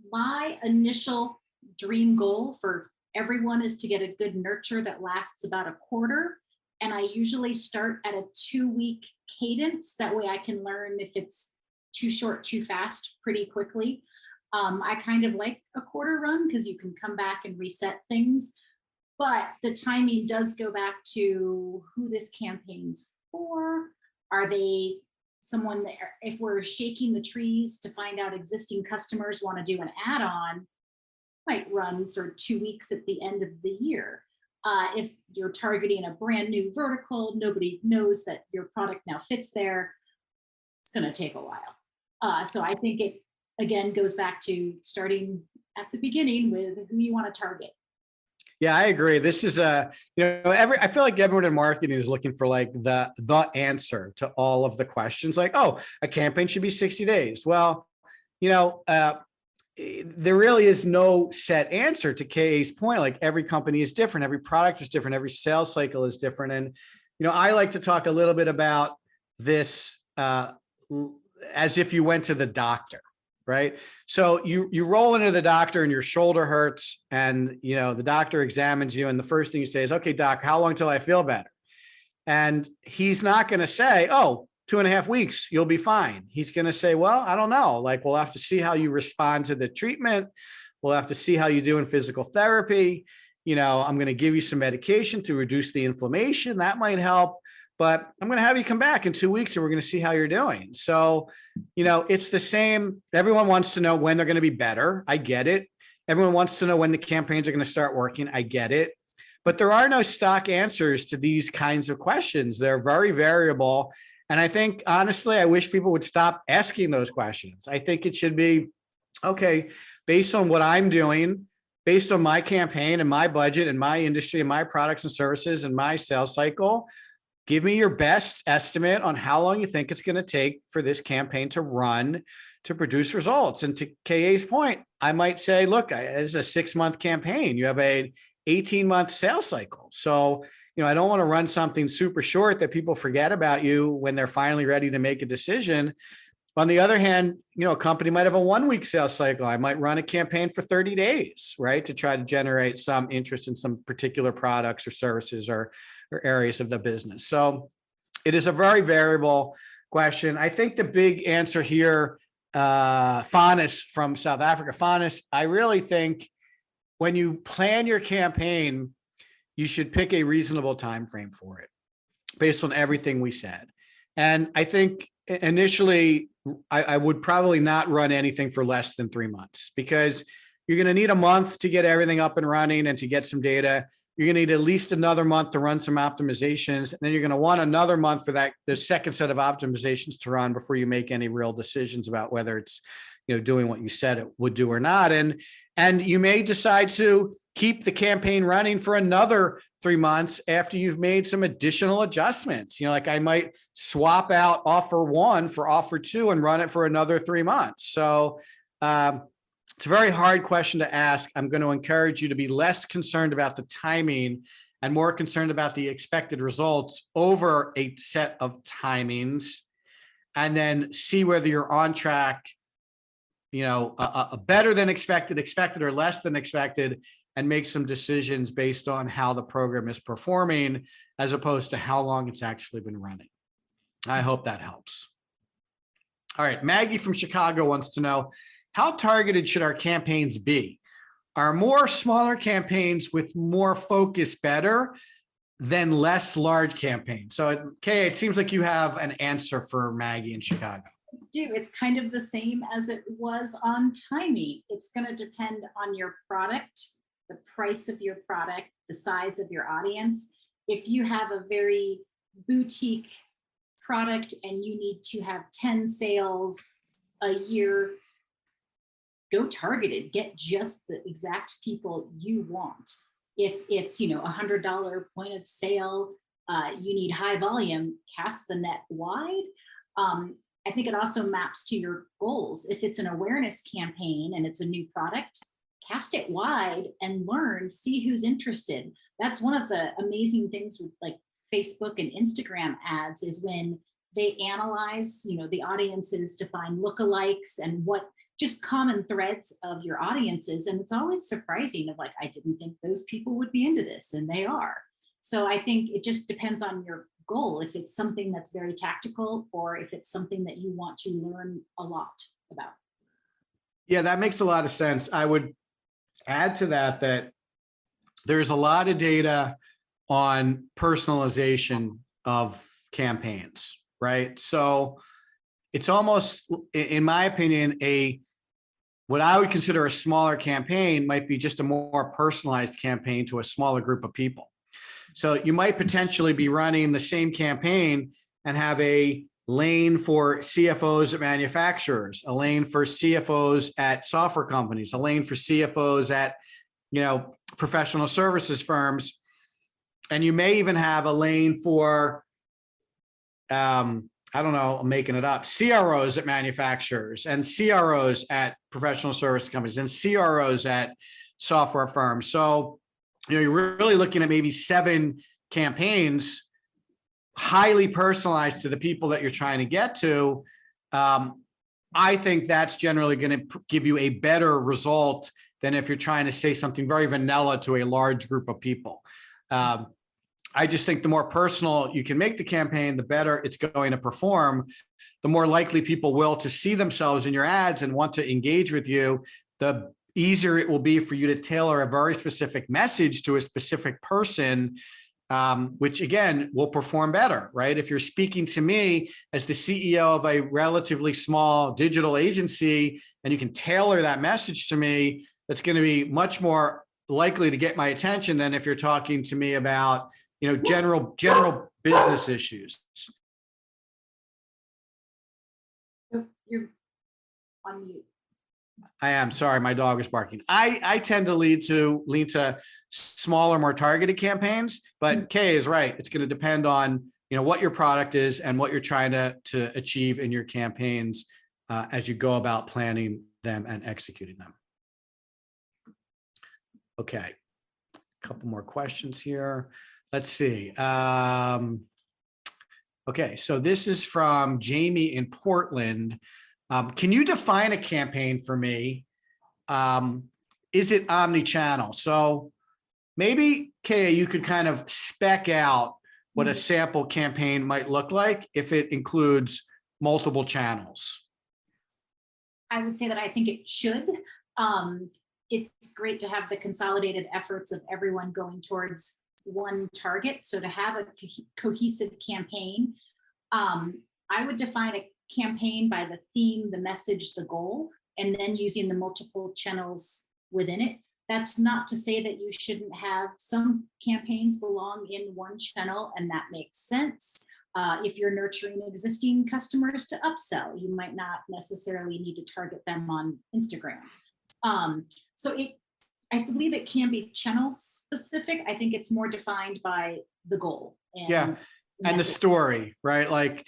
My initial dream goal for everyone is to get a good nurture that lasts about a quarter. And I usually start at a 2-week cadence. That way I can learn if it's too short, too fast pretty quickly. I kind of like a quarter run because you can come back and reset things. But the timing does go back to who this campaign's for? Are they someone that, if we're shaking the trees to find out existing customers want to do an add-on, might run for 2 weeks at the end of the year. If you're targeting a brand new vertical, nobody knows that your product now fits there, it's going to take a while. So I think it, again, goes back to starting at the beginning with who you want to target. Yeah, I agree. This is I feel like everyone in marketing is looking for like the answer to all of the questions. Like, oh, a campaign should be 60 days. Well, there really is no set answer to KA's point. Like every company is different. Every product is different. Every sales cycle is different. And, I like to talk a little bit about this as if you went to the doctor, right? So you roll into the doctor and your shoulder hurts and, the doctor examines you. And the first thing you say is, okay, doc, how long till I feel better? And he's not going to say, oh, 2.5 weeks, you'll be fine. He's going to say, well, I don't know. Like, we'll have to see how you respond to the treatment. We'll have to see how you do in physical therapy. I'm going to give you some medication to reduce the inflammation. That might help. But I'm going to have you come back in 2 weeks and we're going to see how you're doing. So, it's the same. Everyone wants to know when they're going to be better. I get it. Everyone wants to know when the campaigns are going to start working. I get it. But there are no stock answers to these kinds of questions. They're very variable. And I think, honestly, I wish people would stop asking those questions. I think it should be, okay, based on what I'm doing, based on my campaign and my budget and my industry and my products and services and my sales cycle, give me your best estimate on how long you think it's going to take for this campaign to run to produce results. And to KA's point, I might say, look, this is a 6-month campaign. You have an 18-month sales cycle. So, I don't want to run something super short that people forget about you when they're finally ready to make a decision. On the other hand, a company might have a 1-week sales cycle. I might run a campaign for 30 days, right? To try to generate some interest in some particular products or services or areas of the business. So it is a very variable question. I think the big answer here, Fanis from South Africa, Fanis, I really think when you plan your campaign, you should pick a reasonable time frame for it based on everything we said. And I think initially, I would probably not run anything for less than 3 months because you're going to need a month to get everything up and running and to get some data. You're going to need at least another month to run some optimizations. And then you're going to want another month for the second set of optimizations to run before you make any real decisions about whether it's, doing what you said it would do or not. And you may decide to keep the campaign running for another 3 months after you've made some additional adjustments. Like I might swap out offer 1 for offer 2 and run it for another 3 months. So it's a very hard question to ask. I'm going to encourage you to be less concerned about the timing and more concerned about the expected results over a set of timings, and then see whether you're on track, a better than expected or less than expected, and make some decisions based on how the program is performing as opposed to how long it's actually been running. I hope that helps. All right, Maggie from Chicago wants to know, how targeted should our campaigns be? Are more smaller campaigns with more focus better than less large campaigns? So, Kay, it seems like you have an answer for Maggie in Chicago. Do. It's kind of the same as it was on timing. It's going to depend on your product, the price of your product, the size of your audience. If you have a very boutique product and you need to have 10 sales a year, go targeted, get just the exact people you want. If it's, $100 point of sale, you need high volume, cast the net wide. I think it also maps to your goals. If it's an awareness campaign and it's a new product, cast it wide and learn, see who's interested. That's one of the amazing things with like Facebook and Instagram ads is when they analyze, the audiences to find lookalikes and what just common threads of your audiences. And it's always surprising of like, I didn't think those people would be into this, and they are. So I think it just depends on your goal, if it's something that's very tactical or if it's something that you want to learn a lot about. Yeah, that makes a lot of sense. I would add to that there's a lot of data on personalization of campaigns, right? So it's almost, in my opinion, what I would consider a smaller campaign might be just a more personalized campaign to a smaller group of people. So you might potentially be running the same campaign and have a lane for CFOs at manufacturers, a lane for CFOs at software companies, a lane for CFOs at, professional services firms. And you may even have a lane for, I don't know, I'm making it up, CROs at manufacturers and CROs at professional service companies and CROs at software firms. So, you're really looking at maybe 7 campaigns, highly personalized to the people that you're trying to get to. I think that's generally going to give you a better result than if you're trying to say something very vanilla to a large group of people. I just think the more personal you can make the campaign, the better it's going to perform. The more likely people will to see themselves in your ads and want to engage with you, the easier it will be for you to tailor a very specific message to a specific person, which again will perform better, right? If you're speaking to me as the CEO of a relatively small digital agency and you can tailor that message to me, that's going to be much more likely to get my attention than if you're talking to me about, general business issues. You're on mute. I am sorry, my dog is barking. I tend to lean to smaller, more targeted campaigns, but Kay is right. It's going to depend on what your product is and what you're trying to achieve in your campaigns as you go about planning them and executing them. Okay, a couple more questions here. Let's see. Okay, so this is from Jamie in Portland. Can you define a campaign for me? Is it omni-channel? So maybe, Kaya, you could kind of spec out what a sample campaign might look like if it includes multiple channels. I would say that I think it should. It's great to have the consolidated efforts of everyone going towards one target. So to have a cohesive campaign, I would define a campaign by the theme, the message, the goal, and then using the multiple channels within it. That's not to say that you shouldn't have some campaigns belong in one channel, and that makes sense. If you're nurturing existing customers to upsell, you might not necessarily need to target them on Instagram. So I believe it can be channel specific. I think it's more defined by the goal. And the story, right? Like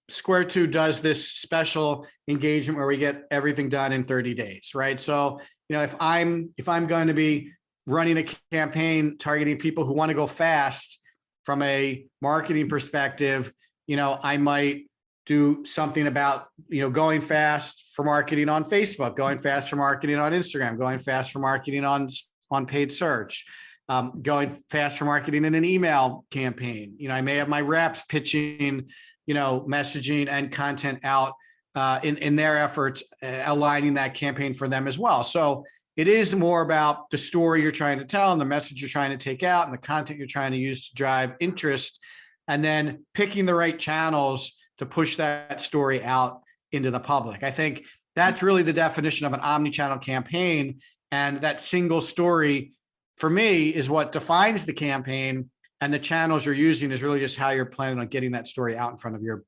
Square 2 does this special engagement where we get everything done in 30 days, right? So, if I'm going to be running a campaign targeting people who want to go fast from a marketing perspective, I might do something about, going fast for marketing on Facebook, going fast for marketing on Instagram, going fast for marketing on paid search, going fast for marketing in an email campaign. I may have my reps pitching, messaging and content out in their efforts, aligning that campaign for them as well. So it is more about the story you're trying to tell and the message you're trying to take out and the content you're trying to use to drive interest, and then picking the right channels to push that story out into the public. I think that's really the definition of an omni-channel campaign. And that single story, for me, is what defines the campaign, and the channels you're using is really just how you're planning on getting that story out in front of your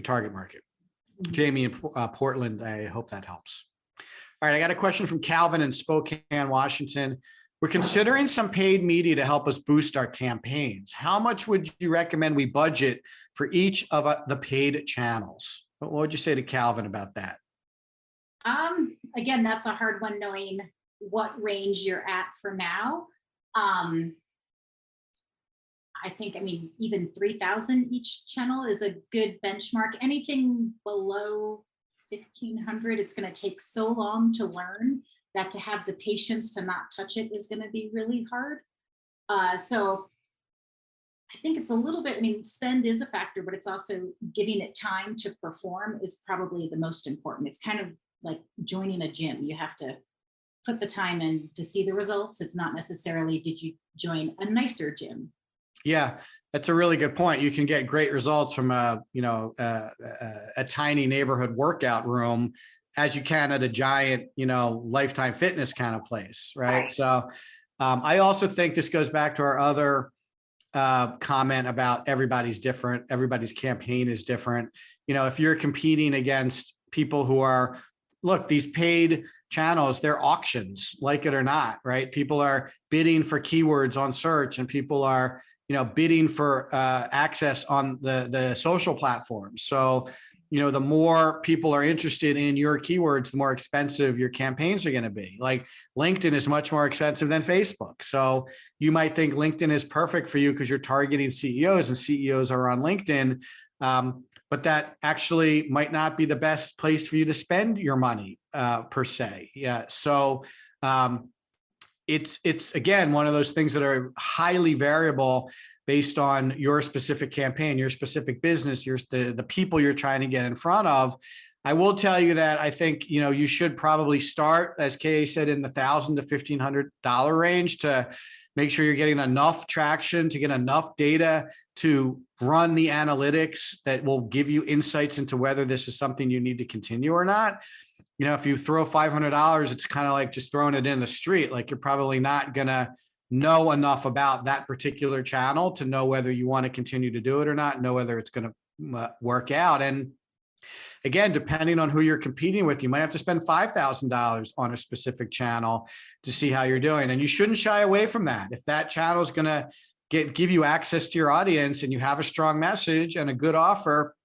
target market. Jamie in Portland, I hope that helps. All right, I got a question from Calvin in Spokane, Washington. We're considering some paid media to help us boost our campaigns. How much would you recommend we budget for each of the paid channels? What would you say to Calvin about that? Again, that's a hard one, knowing what range you're at for now. I think, even 3,000 each channel is a good benchmark. Anything below 1,500, it's going to take so long to learn that to have the patience to not touch it is going to be really hard. So I think it's a little bit, spend is a factor, but it's also giving it time to perform is probably the most important. It's kind of like joining a gym. You have to put the time in to see the results. It's not necessarily, did you join a nicer gym? Yeah, that's a really good point. You can get great results from a tiny neighborhood workout room as you can at a giant, Lifetime Fitness kind of place, right? Right. So I also think this goes back to our other comment about everybody's different, everybody's campaign is different. If you're competing against people who are, look, these paid channels, they're auctions, like it or not, right? People are bidding for keywords on search, and people are, bidding for access on the social platforms. So, the more people are interested in your keywords, the more expensive your campaigns are going to be. Like LinkedIn is much more expensive than Facebook. So you might think LinkedIn is perfect for you because you're targeting CEOs and CEOs are on LinkedIn. But that actually might not be the best place for you to spend your money per se. Yeah. So it's again, one of those things that are highly variable based on your specific campaign, your specific business, the people you're trying to get in front of. I will tell you that I think, you should probably start, as Kay said, in the $1,000 to $1,500 range to make sure you're getting enough traction, to get enough data to run the analytics that will give you insights into whether this is something you need to continue or not. If you throw $500, it's kind of like just throwing it in the street. Like you're probably not going to know enough about that particular channel to know whether you want to continue to do it or not, know whether it's going to work out. And again, depending on who you're competing with, you might have to spend $5,000 on a specific channel to see how you're doing. And you shouldn't shy away from that. If that channel is going to give you access to your audience and you have a strong message and a good offer,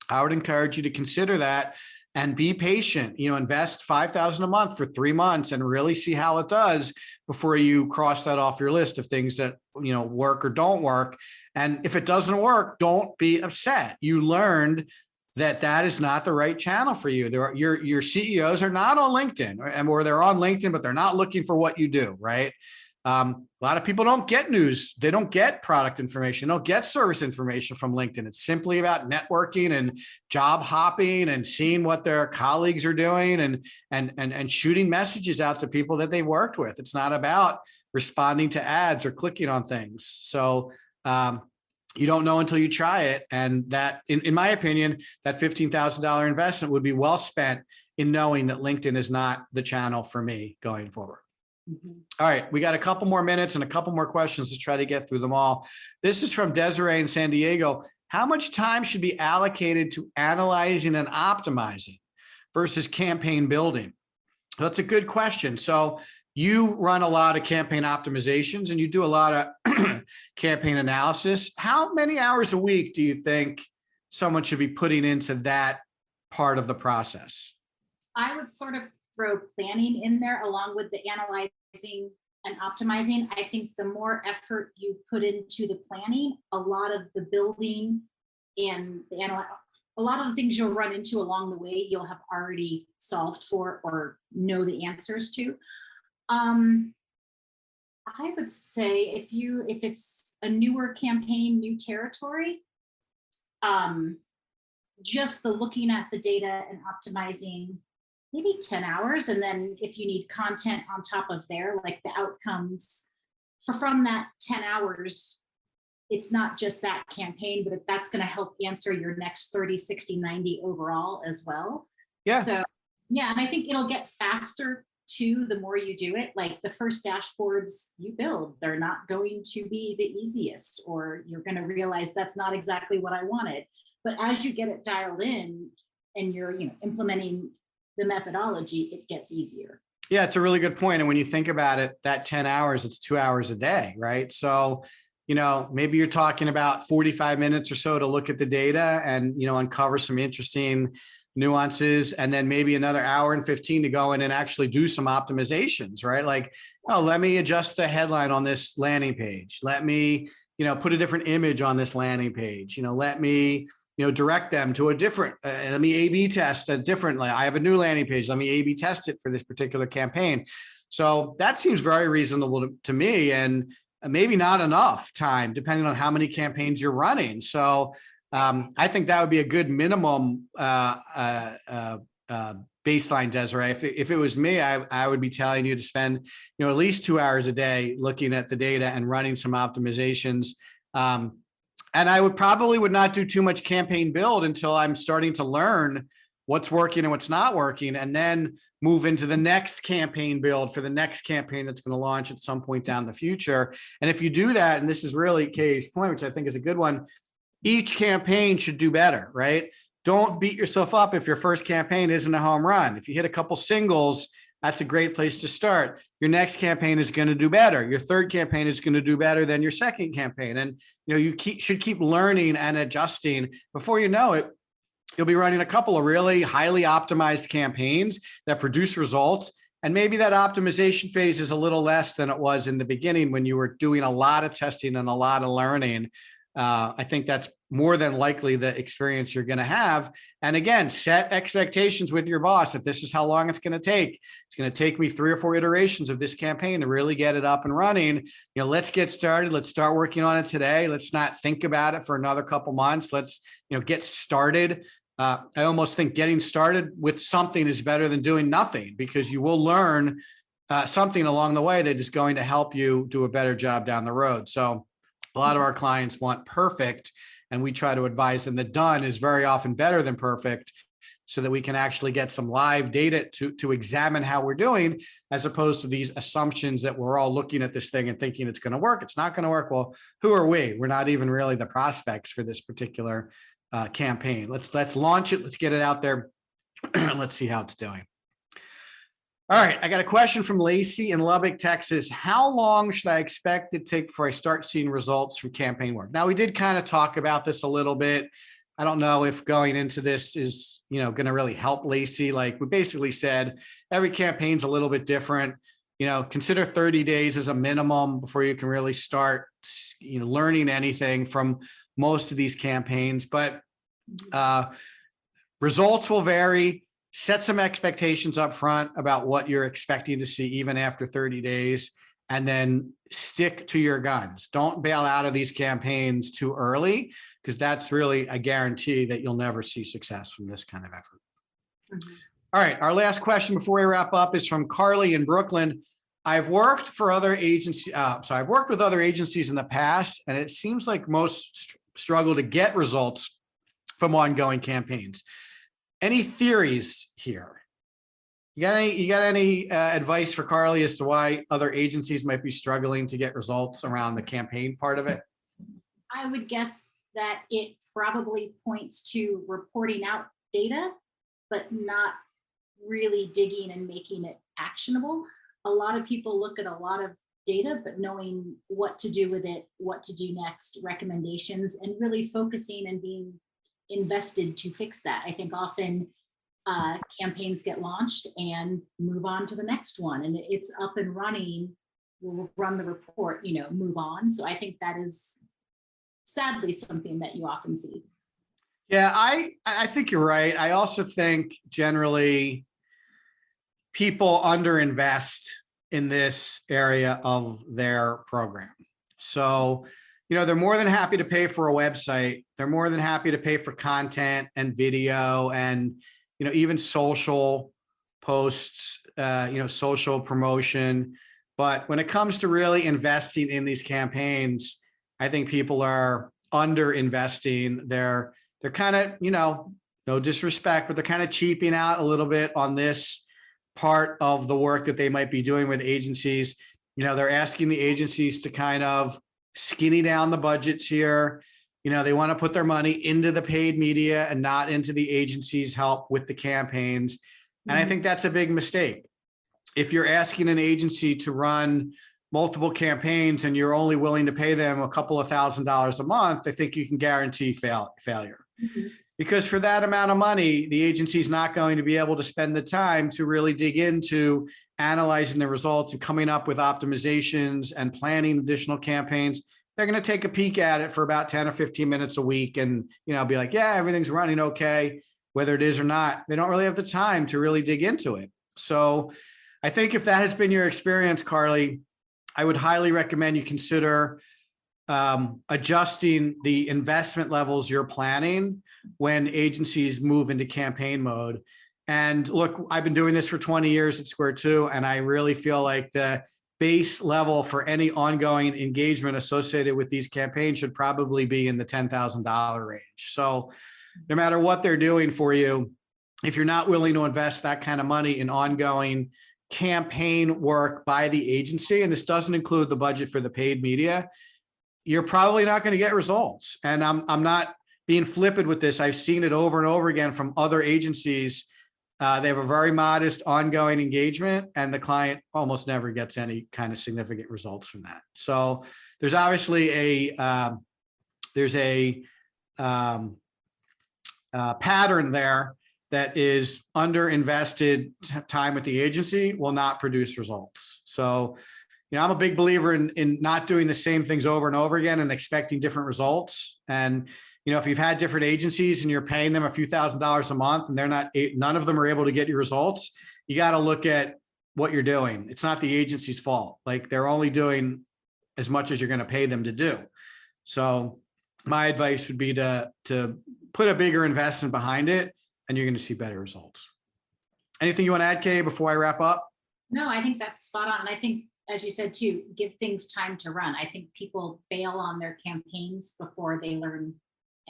I would encourage you to consider that and be patient. Invest $5,000 a month for 3 months and really see how it does before you cross that off your list of things that work or don't work. And if it doesn't work, don't be upset. You learned that is not the right channel for you. Your CEOs are not on LinkedIn, or they're on LinkedIn, but they're not looking for what you do, right? A lot of people don't get news. They don't get product information. They don't get service information from LinkedIn. It's simply about networking and job hopping and seeing what their colleagues are doing and shooting messages out to people that they worked with. It's not about responding to ads or clicking on things. So you don't know until you try it. And that, in my opinion, that $15,000 investment would be well spent in knowing that LinkedIn is not the channel for me going forward. All right, we got a couple more minutes and a couple more questions to try to get through them all. This is from Desiree in San Diego. How much time should be allocated to analyzing and optimizing versus campaign building? That's a good question. So you run a lot of campaign optimizations and you do a lot of campaign analysis. How many hours a week do you think someone should be putting into that part of the process? I would sort of throw planning in there along with the analyzing and optimizing. I think the more effort you put into the planning, a lot of the building and a lot of the things you'll run into along the way, you'll have already solved for or know the answers to. I would say if it's a newer campaign, new territory, just the looking at the data and optimizing, maybe 10 hours. And then if you need content on top of there, like the outcomes from that 10 hours, it's not just that campaign, but if that's going to help answer your next 30, 60, 90 overall as well. Yeah. So yeah, and I think it'll get faster too, the more you do it. Like the first dashboards you build, they're not going to be the easiest, or you're going to realize that's not exactly what I wanted. But as you get it dialed in and you're implementing the methodology, it gets easier. Yeah, it's a really good point. And when you think about it, that 10 hours, it's 2 hours a day, right? So, maybe you're talking about 45 minutes or so to look at the data and, uncover some interesting nuances, and then maybe another hour and 15 to go in and actually do some optimizations, right? Like, oh, let me adjust the headline on this landing page. Let me, put a different image on this landing page. Let me, direct them to a different, let me A/B test a different, I have a new landing page. Let me A/B test it for this particular campaign. So that seems very reasonable to me, and maybe not enough time depending on how many campaigns you're running. So I think that would be a good minimum baseline, Desiree. If it was me, I would be telling you to spend, at least 2 hours a day looking at the data and running some optimizations And I would not do too much campaign build until I'm starting to learn what's working and what's not working, and then move into the next campaign build for the next campaign that's going to launch at some point down the future. And if you do that, and this is really Kay's point, which I think is a good one, each campaign should do better, right? Don't beat yourself up if your first campaign isn't a home run. If you hit a couple singles, that's a great place to start. Your next campaign is going to do better. Your third campaign is going to do better than your second campaign. And you should keep learning and adjusting. Before you know it, you'll be running a couple of really highly optimized campaigns that produce results. And maybe that optimization phase is a little less than it was in the beginning when you were doing a lot of testing and a lot of learning. I think that's more than likely the experience you're going to have. And again, set expectations with your boss that this is how long it's going to take. It's going to take me 3 or 4 iterations of this campaign to really get it up and running. Let's get started. Let's start working on it today. Let's not think about it for another couple months. Let's, get started. I almost think getting started with something is better than doing nothing, because you will learn something along the way that is going to help you do a better job down the road. So a lot of our clients want perfect, and we try to advise them that done is very often better than perfect, so that we can actually get some live data to examine how we're doing, as opposed to these assumptions that we're all looking at this thing and thinking it's going to work. It's not going to work. Well, who are we? We're not even really the prospects for this particular campaign. Let's launch it. Let's get it out there. Let's see how it's doing. All right, I got a question from Lacey in Lubbock, Texas. How long should I expect it to take before I start seeing results from campaign work? Now, we did kind of talk about this a little bit. I don't know if going into this is, going to really help Lacey. Like we basically said, every campaign's a little bit different. Consider 30 days as a minimum before you can really start, learning anything from most of these campaigns. But results will vary. Set some expectations up front about what you're expecting to see even after 30 days, and then stick to your guns. Don't bail out of these campaigns too early, because that's really a guarantee that you'll never see success from this kind of effort. Mm-hmm. All right, our last question before we wrap up is from Carly in Brooklyn. I've worked with other agencies in the past, and it seems like most struggle to get results from ongoing campaigns. Any theories here? You got any advice for Carly as to why other agencies might be struggling to get results around the campaign part of it? I would guess that it probably points to reporting out data, but not really digging and making it actionable. A lot of people look at a lot of data, but knowing what to do with it, what to do next, recommendations, and really focusing and being invested to fix that. I think often campaigns get launched and move on to the next one, and it's up and running. We'll run the report, move on. So I think that is sadly something that you often see. Yeah, I think you're right. I also think generally people underinvest in this area of their program. So they're more than happy to pay for a website. They're more than happy to pay for content and video and, even social posts, social promotion. But when it comes to really investing in these campaigns, I think people are under investing. They're kind of, no disrespect, but they're kind of cheaping out a little bit on this part of the work that they might be doing with agencies. They're asking the agencies to kind of skinny down the budgets here. They want to put their money into the paid media and not into the agency's help with the campaigns. And I think that's a big mistake. If you're asking an agency to run multiple campaigns and you're only willing to pay them a couple of $1,000s a month, I think you can guarantee failure. Mm-hmm. Because for that amount of money, the agency is not going to be able to spend the time to really dig into analyzing the results and coming up with optimizations and planning additional campaigns. They're going to take a peek at it for about 10 or 15 minutes a week and, be like, yeah, everything's running okay, whether it is or not. They don't really have the time to really dig into it. So I think if that has been your experience, Carly, I would highly recommend you consider adjusting the investment levels you're planning when agencies move into campaign mode. And look, I've been doing this for 20 years at Square 2, and I really feel like the base level for any ongoing engagement associated with these campaigns should probably be in the $10,000 range. So no matter what they're doing for you, if you're not willing to invest that kind of money in ongoing campaign work by the agency, and this doesn't include the budget for the paid media, you're probably not going to get results. And I'm not being flippant with this. I've seen it over and over again from other agencies. They have a very modest ongoing engagement, and the client almost never gets any kind of significant results from that. So there's obviously a pattern there that is underinvested time with the agency will not produce results. So, I'm a big believer in not doing the same things over and over again and expecting different results. And, if you've had different agencies and you're paying them a few $1,000s a month and none of them are able to get you results, you got to look at what you're doing. It's not the agency's fault. Like, they're only doing as much as you're going to pay them to do. So my advice would be to put a bigger investment behind it, and you're going to see better results. Anything you want to add, Kay, before I wrap up? No, I think that's spot on. And I think, as you said too, give things time to run. I think people bail on their campaigns before they learn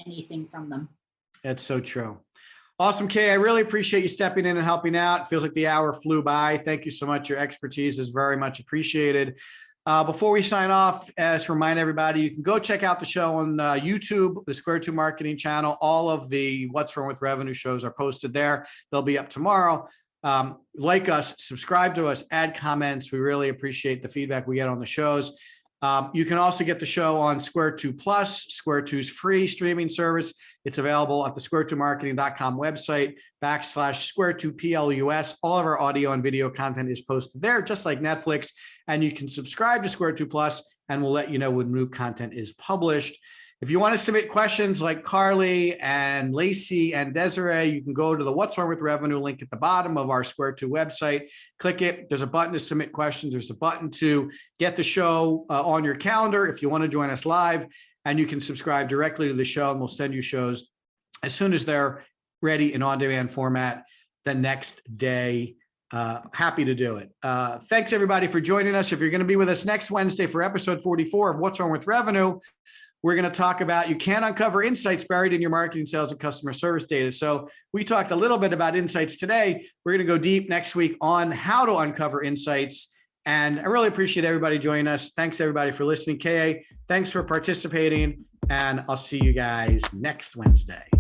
anything from them. That's so true. Awesome, Kay. I really appreciate you stepping in and helping out. It feels like the hour flew by. Thank you so much. Your expertise is very much appreciated. Before we sign off, as to remind everybody, you can go check out the show on YouTube, the Square 2 Marketing channel. All of the What's Wrong with Revenue shows are posted there. They'll be up tomorrow. Like us, subscribe to us, add comments. We really appreciate the feedback we get on the shows. You can also get the show on Square 2 Plus, Square 2's free streaming service. It's available at the square2marketing.com website /Square 2 PLUS. All of our audio and video content is posted there, just like Netflix. And you can subscribe to Square 2 Plus, and we'll let you know when new content is published. If you want to submit questions like Carly and Lacey and Desiree, you can go to the What's Wrong with Revenue link at the bottom of our Square 2 website. Click it. There's a button to submit questions. There's a button to get the show on your calendar if you want to join us live, and you can subscribe directly to the show, and we'll send you shows as soon as they're ready in on-demand format the next day. Happy to do it. Thanks, everybody, for joining us. If you're going to be with us next Wednesday for episode 44 of What's Wrong with Revenue, we're going to talk about you can't uncover insights buried in your marketing, sales, and customer service data. So we talked a little bit about insights today. We're going to go deep next week on how to uncover insights. And I really appreciate everybody joining us. Thanks, everybody, for listening. KA, thanks for participating. And I'll see you guys next Wednesday.